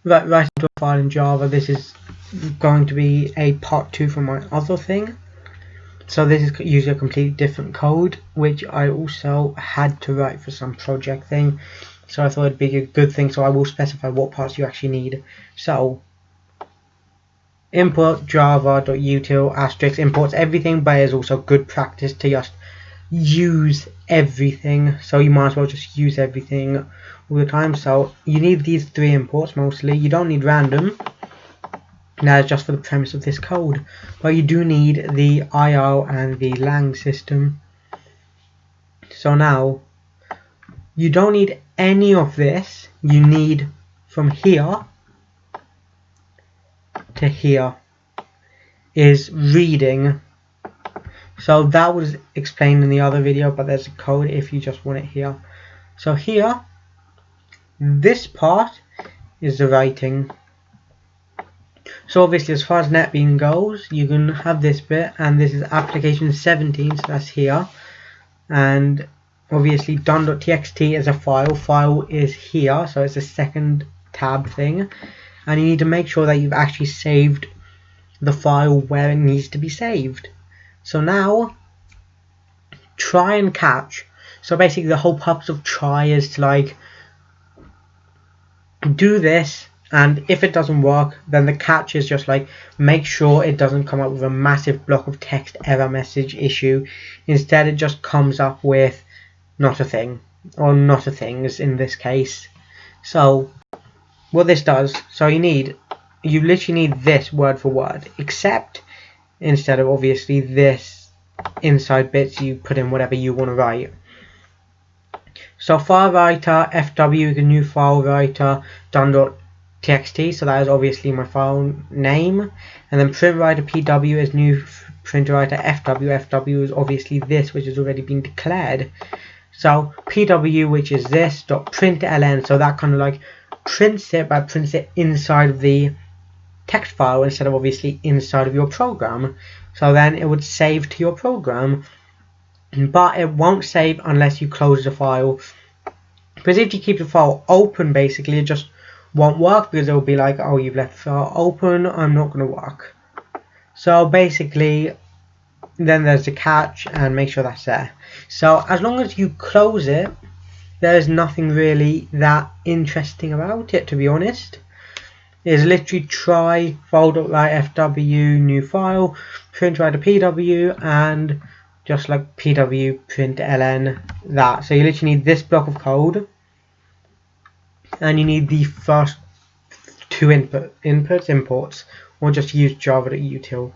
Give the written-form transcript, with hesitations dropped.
write into a file in Java. This is going to be a part 2 from my other thing. So this is usually a completely different code, which I also had to write for some project thing. So I thought it'd be a good thing, so I will specify what parts you actually need. So import java.util asterisk imports everything, but it's also good practice to just use everything. So you might as well just use everything all the time. So you need these 3 imports mostly. You don't need random. That's just for the premise of this code. But you do need the IO and the lang system. So now, you don't need any of this. You need from here to here is reading. So that was explained in the other video, but there's a code if you just want it here. So here, this part is the writing. So obviously as far as netbeans goes, you can have this bit, and this is application 17, so that's here. And obviously done.txt is a file is here, so it's a second tab thing. And you need to make sure that you've actually saved the file where it needs to be saved. So now, try and catch. So basically the whole purpose of try is to like do this, and if it doesn't work, then the catch is just like make sure it doesn't come up with a massive block of text error message issue. Instead it just comes up with not a thing, or not a things in this case. So what this does, so you literally need this word for word, except instead of obviously this inside bits, you put in whatever you want to write. So file writer fw is a new file writer done.txt, so that is obviously my file name. And then print writer pw is new print writer fw is obviously this, which has already been declared. So pw, which is this, .println, so that kind of like prints it, but prints it inside of the text file instead of obviously inside of your program. So then it would save to your program, but it won't save unless you close the file. Because if you keep the file open, basically it just won't work, because it will be like, oh, you've left the file open, I'm not going to work. So basically, then there's the catch, and make sure that's there. So as long as you close it, there's nothing really that interesting about it, to be honest. It's literally try file.write fw new file, print writer pw, and just like pw println that. So you literally need this block of code, and you need the first 2 imports, or just use java.util.